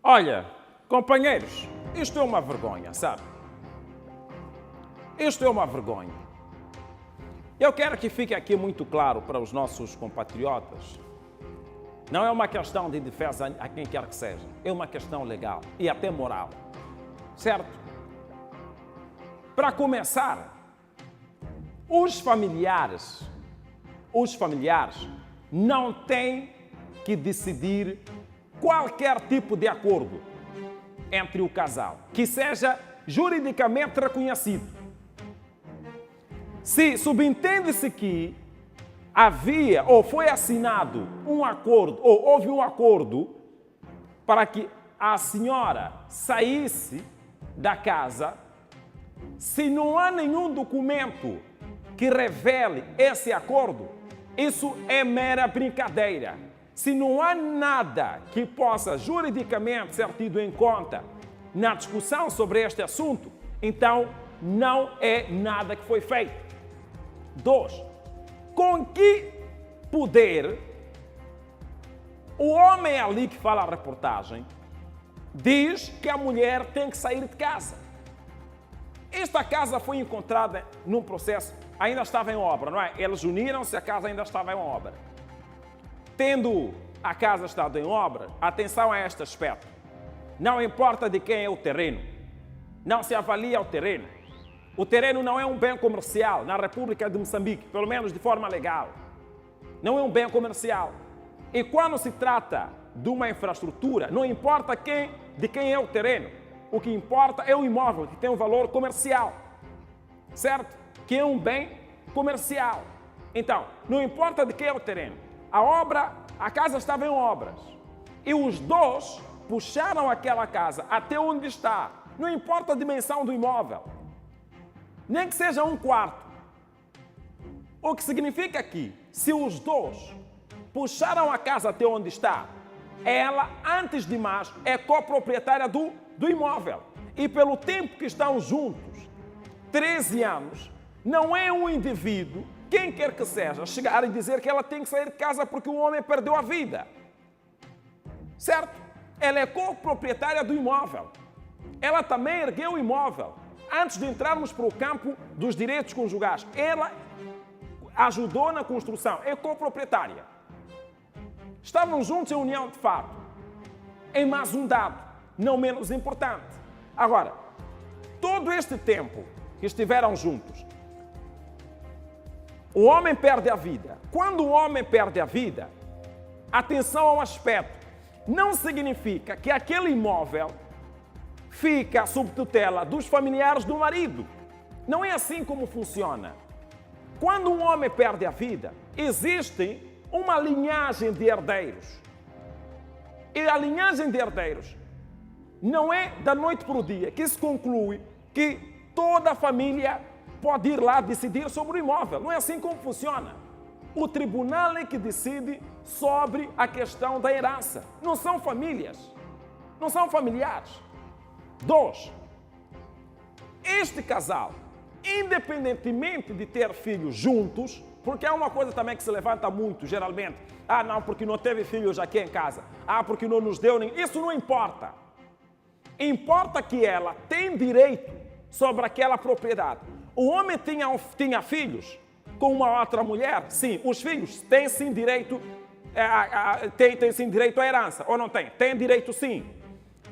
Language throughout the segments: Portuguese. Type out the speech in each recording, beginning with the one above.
Olha, companheiros, isto é uma vergonha, sabe? Isto é uma vergonha. Eu quero que fique aqui muito claro para os nossos compatriotas. Não é uma questão de defesa a quem quer que seja. É uma questão legal e até moral. Certo? Para começar, os familiares não têm que decidir qualquer tipo de acordo entre o casal, que seja juridicamente reconhecido. Se subentende-se que havia ou foi assinado um acordo, ou houve um acordo para que a senhora saísse da casa, se não há nenhum documento que revele esse acordo, isso é mera brincadeira. Se não há nada que possa juridicamente ser tido em conta na discussão sobre este assunto, então não é nada que foi feito. 2. Com que poder o homem ali que fala a reportagem diz que a mulher tem que sair de casa? Esta casa foi encontrada num processo, ainda estava em obra, não é? Eles uniram-se, a casa ainda estava em obra. Tendo a casa estado em obra, atenção a este aspecto. Não importa de quem é o terreno, não se avalia o terreno. O terreno não é um bem comercial na República de Moçambique, pelo menos de forma legal. Não é um bem comercial. E quando se trata de uma infraestrutura, não importa de quem é o terreno. O que importa é o imóvel, que tem um valor comercial. Certo? Que é um bem comercial. Então, não importa de quem é o terreno. A casa estava em obras. E os dois puxaram aquela casa até onde está. Não importa a dimensão do imóvel. Nem que seja um quarto. O que significa que, se os dois puxaram a casa até onde está, ela, antes de mais, é coproprietária do imóvel. E pelo tempo que estão juntos, 13 anos, não é um indivíduo, quem quer que seja, chegar e dizer que ela tem que sair de casa porque o homem perdeu a vida. Certo? Ela é coproprietária do imóvel. Ela também ergueu o imóvel. Antes de entrarmos para o campo dos direitos conjugais, ela ajudou na construção, é coproprietária. Estavam juntos em união de fato. Em mais um dado, não menos importante. Agora, todo este tempo que estiveram juntos, o homem perde a vida. Quando o homem perde a vida, atenção ao aspecto, não significa que aquele imóvel fica sob tutela dos familiares do marido. Não é assim como funciona. Quando um homem perde a vida, existe uma linhagem de herdeiros. E a linhagem de herdeiros não é da noite para o dia que se conclui que toda a família pode ir lá decidir sobre o imóvel. Não é assim como funciona. O tribunal é que decide sobre a questão da herança. Não são famílias. Não são familiares. 2. Este casal, independentemente de ter filhos juntos, porque é uma coisa também que se levanta muito, geralmente. Ah, não, porque não teve filhos aqui em casa. Ah, porque não nos deu nem... Isso não importa. Importa que ela tem direito sobre aquela propriedade. O homem tinha filhos com uma outra mulher? Sim, os filhos têm sim direito, têm sim direito à herança, ou não têm? Têm direito sim.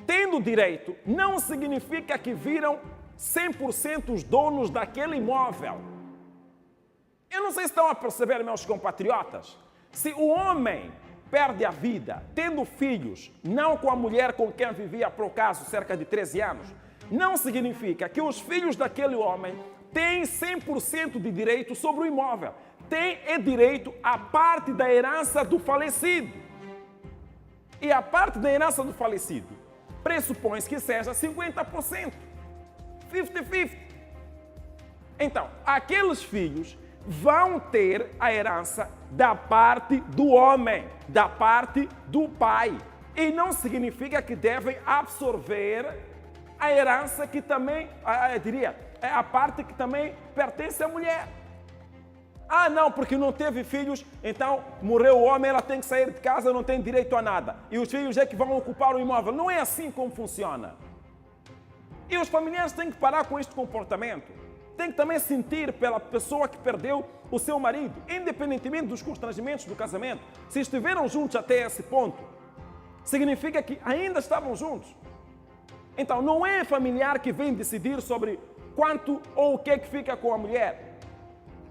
Tendo direito, não significa que viram 100% os donos daquele imóvel. Eu não sei se estão a perceber, meus compatriotas. Se o homem perde a vida tendo filhos, não com a mulher com quem vivia, por acaso, cerca de 13 anos, não significa que os filhos daquele homem têm 100% de direito sobre o imóvel. Tem direito à parte da herança do falecido. E a parte da herança do falecido pressupõe que seja 50%. 50-50. Então, aqueles filhos vão ter a herança da parte do homem, da parte do pai. E não significa que devem absorver a herança que também, eu diria, é a parte que também pertence à mulher. Ah, não, porque não teve filhos, então morreu o homem, ela tem que sair de casa, não tem direito a nada. E os filhos é que vão ocupar o imóvel. Não é assim como funciona. E os familiares têm que parar com este comportamento. Têm que também sentir pela pessoa que perdeu o seu marido, independentemente dos constrangimentos do casamento. Se estiveram juntos até esse ponto, significa que ainda estavam juntos. Então, não é familiar que vem decidir sobre quanto ou o que é que fica com a mulher.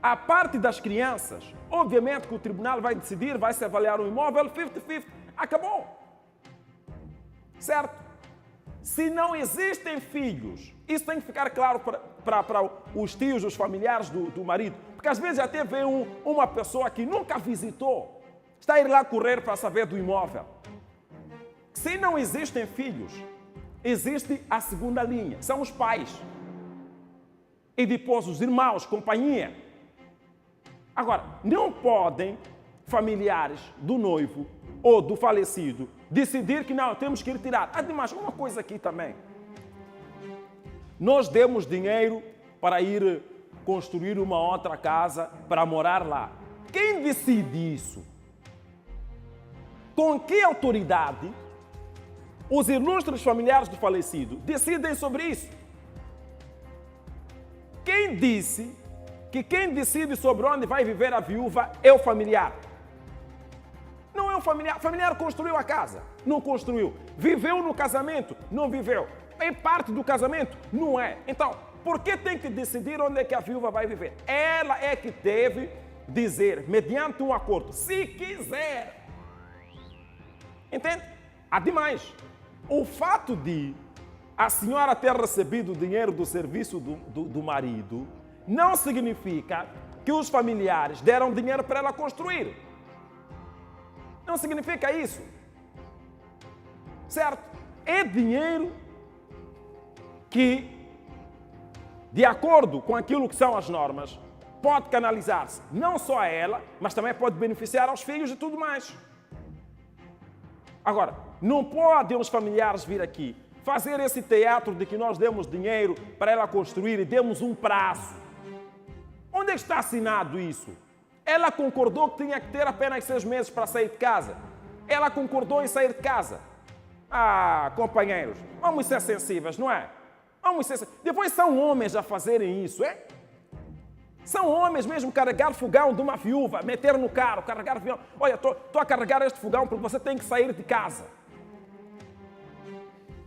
A parte das crianças, obviamente que o tribunal vai decidir, vai se avaliar o imóvel 50-50. Acabou. Certo? Se não existem filhos, isso tem que ficar claro para os tios, os familiares do marido. Porque às vezes até vê uma pessoa que nunca visitou, está a ir lá correr para saber do imóvel. Se não existem filhos, existe a segunda linha, são os pais. E depois os irmãos, companhia. Agora, não podem familiares do noivo ou do falecido decidir que não, temos que retirar. Ademais, uma coisa aqui também. Nós demos dinheiro para ir construir uma outra casa para morar lá. Quem decide isso? Com que autoridade os ilustres familiares do falecido decidem sobre isso? Quem disse que quem decide sobre onde vai viver a viúva é o familiar? Não é o familiar. O familiar construiu a casa, não construiu. Viveu no casamento, não viveu. É parte do casamento, não é. Então, por que tem que decidir onde é que a viúva vai viver? Ela é que deve dizer, mediante um acordo, se quiser. Entende? Ademais, o fato de a senhora ter recebido o dinheiro do serviço do marido não significa que os familiares deram dinheiro para ela construir. Não significa isso. Certo? É dinheiro que, de acordo com aquilo que são as normas, pode canalizar-se não só a ela, mas também pode beneficiar aos filhos e tudo mais. Agora, não podem os familiares vir aqui fazer esse teatro de que nós demos dinheiro para ela construir e demos um prazo. Onde é que está assinado isso? Ela concordou que tinha que ter apenas 6 meses para sair de casa. Ela concordou em sair de casa. Ah, companheiros, vamos ser sensíveis, não é? Vamos ser sensíveis. Depois são homens a fazerem isso, é? São homens mesmo carregar fogão de uma viúva, meter no carro, carregar fogão. Olha, estou a carregar este fogão porque você tem que sair de casa.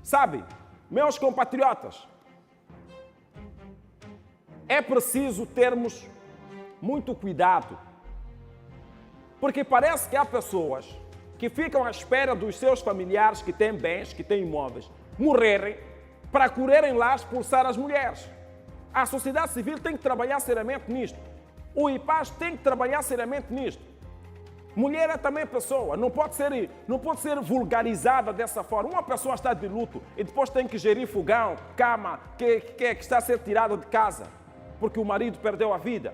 Sabe, meus compatriotas, é preciso termos muito cuidado, porque parece que há pessoas que ficam à espera dos seus familiares que têm bens, que têm imóveis, morrerem para correrem lá expulsar as mulheres. A sociedade civil tem que trabalhar seriamente nisto. O IPAS tem que trabalhar seriamente nisto. Mulher é também pessoa, não pode ser vulgarizada dessa forma. Uma pessoa está de luto e depois tem que gerir fogão, cama, que está a ser tirada de casa porque o marido perdeu a vida.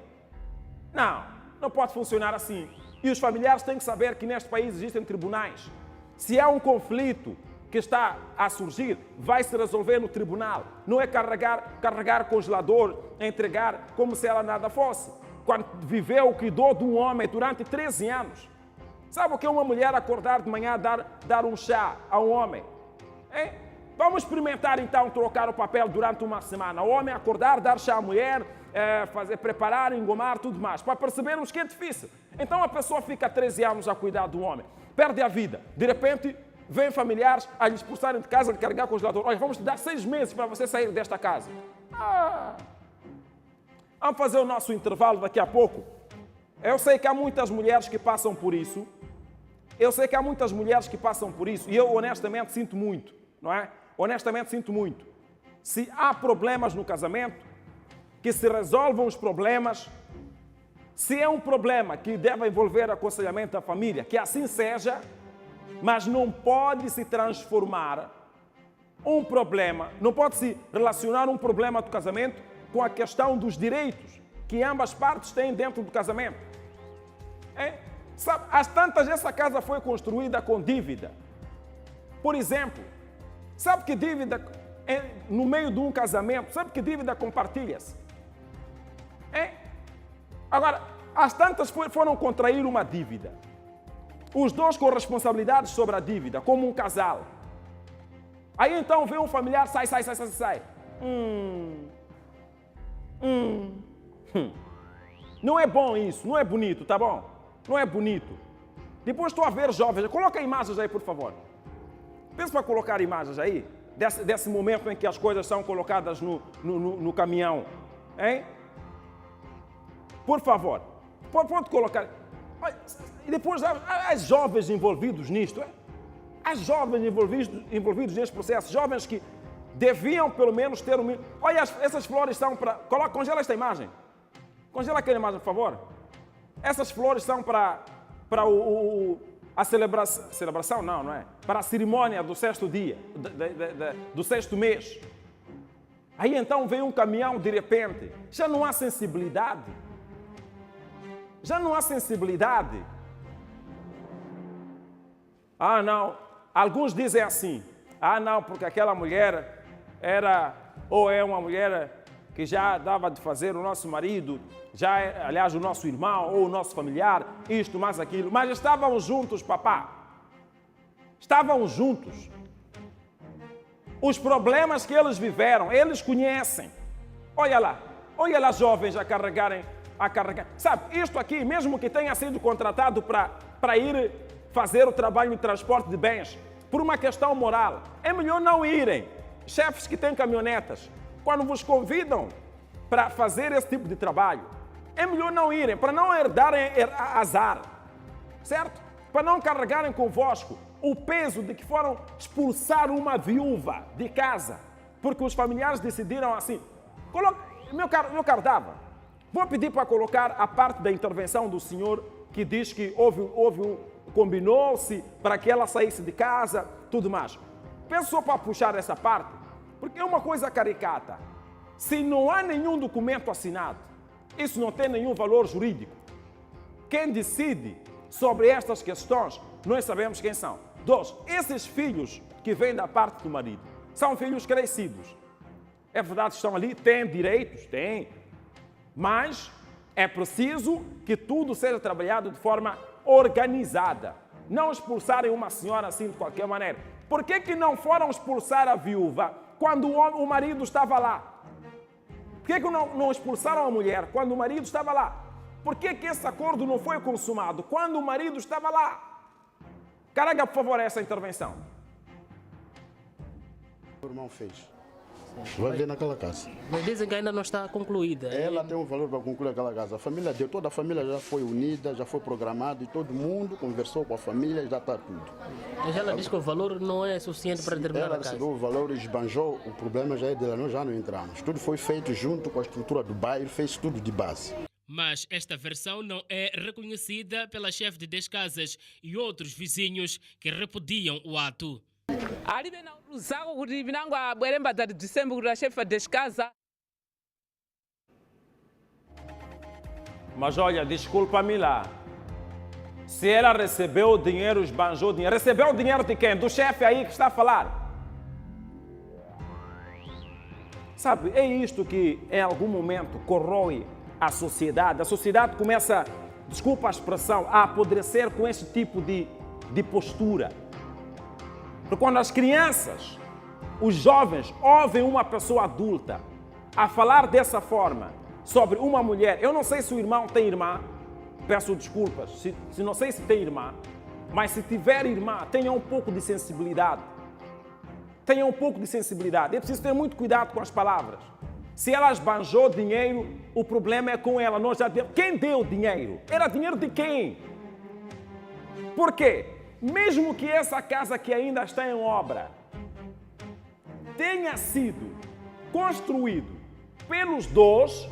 Não pode funcionar assim. E os familiares têm que saber que neste país existem tribunais. Se há um conflito que está a surgir, vai se resolver no tribunal. Não é carregar congelador, entregar como se ela nada fosse. Quando viveu, cuidou de um homem durante 13 anos. Sabe o que é uma mulher acordar de manhã dar um chá a um homem? Hein? Vamos experimentar então trocar o papel durante uma semana. O homem acordar, dar chá à mulher, preparar, engomar, tudo mais. Para percebermos que é difícil. Então a pessoa fica 13 anos a cuidar do homem. Perde a vida. De repente, vêm familiares a lhe expulsarem de casa, a lhe carregar o congelador. Olha, vamos te dar 6 meses para você sair desta casa. Vamos fazer o nosso intervalo daqui a pouco. Eu sei que há muitas mulheres que passam por isso. E eu honestamente sinto muito, não é? Honestamente sinto muito. Se há problemas no casamento, que se resolvam os problemas. Se é um problema que deve envolver aconselhamento da família, que assim seja, mas não pode se transformar um problema, não pode se relacionar um problema do casamento com a questão dos direitos que ambas partes têm dentro do casamento. Sabe, às tantas, essa casa foi construída com dívida. Por exemplo, sabe que dívida no meio de um casamento, sabe que dívida compartilha-se? Agora, As tantas foram contrair uma dívida. Os dois com responsabilidades sobre a dívida, como um casal. Aí então vem um familiar, sai. Não é bom isso, não é bonito, tá bom? Não é bonito. Depois estou a ver jovens, coloca imagens aí, por favor. Pensa para colocar imagens aí, desse momento em que as coisas são colocadas no caminhão. Hein? Por favor, pode colocar. E depois, as jovens envolvidos nisto, as jovens envolvidos neste processo, jovens que deviam pelo menos ter um... Olha, essas flores são para... Congela esta imagem. Congela aquela imagem, por favor. Essas flores são para a celebração, não é? Para a cerimônia do sexto dia, do sexto mês. Aí então vem um caminhão de repente. Já não há sensibilidade. Já não há sensibilidade. Ah, não. Alguns dizem assim. Ah, não, porque aquela mulher era ou é uma mulher que já dava de fazer o nosso marido, aliás, o nosso irmão ou o nosso familiar, isto, mais aquilo. Mas estavam juntos, papá. Estavam juntos. Os problemas que eles viveram, eles conhecem. Olha lá jovens a carregar. Sabe, isto aqui, mesmo que tenha sido contratado para ir fazer o trabalho de transporte de bens, por uma questão moral, é melhor não irem. Chefes que têm caminhonetas, quando vos convidam para fazer esse tipo de trabalho, é melhor não irem, para não herdarem azar, certo? Para não carregarem convosco o peso de que foram expulsar uma viúva de casa, porque os familiares decidiram assim. Meu caro Dava, vou pedir para colocar a parte da intervenção do senhor que diz que combinou-se para que ela saísse de casa, tudo mais. Peço só para puxar essa parte, porque é uma coisa caricata. Se não há nenhum documento assinado, isso não tem nenhum valor jurídico. Quem decide sobre estas questões, nós sabemos quem são. 2, esses filhos que vêm da parte do marido, são filhos crescidos. É verdade que estão ali, têm direitos, têm, mas é preciso que tudo seja trabalhado de forma organizada. Não expulsarem uma senhora assim de qualquer maneira. Por que não foram expulsar a viúva quando o marido estava lá? Por que não expulsaram a mulher quando o marido estava lá? Por que esse acordo não foi consumado quando o marido estava lá? Carrega, por favor, essa intervenção. O irmão fez. Vai ver naquela casa. Mas dizem que ainda não está concluída. Ela tem um valor para concluir aquela casa. A família deu, toda a família já foi unida, já foi programada e todo mundo conversou com a família e já está tudo. Mas ela diz que o valor não é suficiente para terminar a Ela casa. recebeu o valor e esbanjou, o problema já é dela, nós já não entramos. Tudo foi feito junto com a estrutura do bairro, fez tudo de base. Mas esta versão não é reconhecida pela chefe de 10 casas e outros vizinhos que repudiam o ato. alibe na uzako kuti vinango abwere mbadzati December kuti achefe descasa. Mas olha, desculpa-me lá. Se ela recebeu o dinheiro, esbanjou o dinheiro. Recebeu o dinheiro de quem? Do chefe aí que está a falar. Sabe, é isto que em algum momento corrói a sociedade. A sociedade começa, desculpa a expressão, a apodrecer com este tipo de postura. Porque quando as crianças, os jovens, ouvem uma pessoa adulta a falar dessa forma sobre uma mulher, eu não sei se o irmão tem irmã, peço desculpas, se não sei se tem irmã, mas se tiver irmã, tenha um pouco de sensibilidade. Tenha um pouco de sensibilidade. É preciso ter muito cuidado com as palavras. Se ela esbanjou dinheiro, o problema é com ela. Nós já demos. Quem deu dinheiro? Era dinheiro de quem? Por quê? Mesmo que essa casa que ainda está em obra tenha sido construída pelos dois,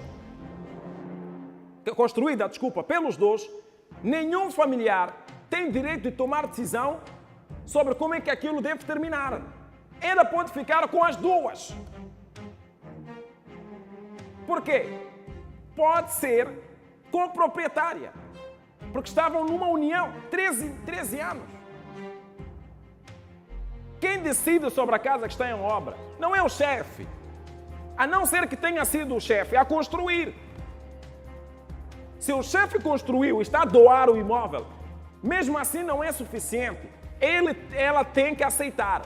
nenhum familiar tem direito de tomar decisão sobre como é que aquilo deve terminar. Ela pode ficar com as duas. Por quê? Pode ser coproprietária, porque estavam numa união 13 anos. Quem decide sobre a casa que está em obra não é o chefe, a não ser que tenha sido o chefe a construir. Se o chefe construiu e está a doar o imóvel, mesmo assim não é suficiente. Ela tem que aceitar.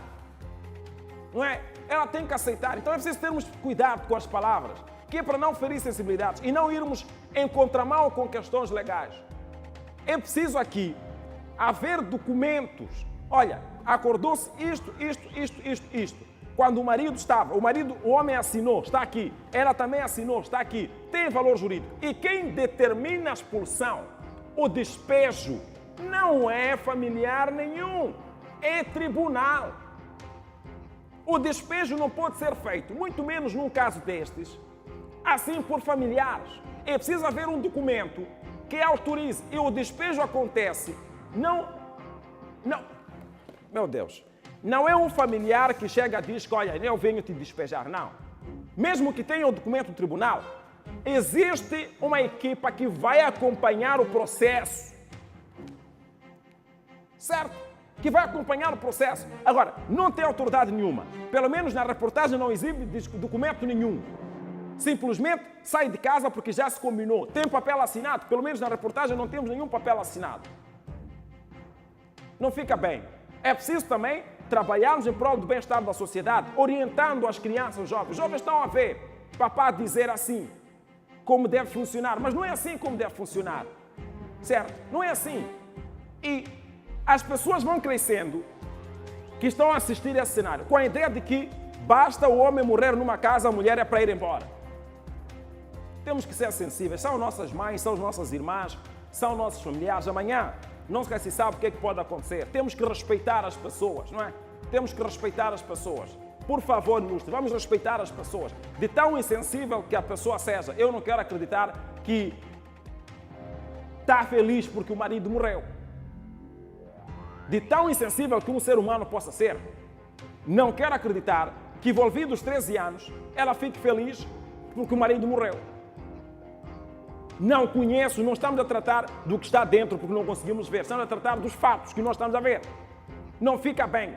Não é? Ela tem que aceitar. Então é preciso termos cuidado com as palavras, que é para não ferir sensibilidades e não irmos em contramão com questões legais. É preciso aqui haver documentos. Olha, acordou-se isto. Quando o marido estava, o homem assinou, está aqui. Ela também assinou, está aqui. Tem valor jurídico. E quem determina a expulsão, o despejo, não é familiar nenhum, é tribunal. O despejo não pode ser feito, muito menos num caso destes, assim por familiares. É preciso haver um documento que autorize e o despejo acontece. Não, meu Deus, não é um familiar que chega e diz que, olha, eu venho te despejar, não. Mesmo que tenha o documento do tribunal, existe uma equipa que vai acompanhar o processo. Certo? Que vai acompanhar o processo. Agora, não tem autoridade nenhuma. Pelo menos na reportagem não exibe documento nenhum. Simplesmente sai de casa porque já se combinou. Tem papel assinado. Pelo menos na reportagem não temos nenhum papel assinado. Não fica bem. É preciso também trabalharmos em prol do bem-estar da sociedade, orientando as crianças, os jovens. Os jovens estão a ver papá dizer assim como deve funcionar, mas não é assim como deve funcionar. Certo? Não é assim. E as pessoas vão crescendo que estão a assistir a esse cenário com a ideia de que basta o homem morrer numa casa, a mulher é para ir embora. Temos que ser sensíveis. São nossas mães, são as nossas irmãs, são nossos familiares. Amanhã não se sabe o que é que pode acontecer. Temos que respeitar as pessoas, não é? Temos que respeitar as pessoas. Por favor, ilustre, vamos respeitar as pessoas. De tão insensível que a pessoa seja, eu não quero acreditar que está feliz porque o marido morreu. De tão insensível que um ser humano possa ser, não quero acreditar que, envolvidos 13 anos, ela fique feliz porque o marido morreu. Não conheço, não estamos a tratar do que está dentro porque não conseguimos ver, estamos a tratar dos fatos que nós estamos a ver. Não fica bem.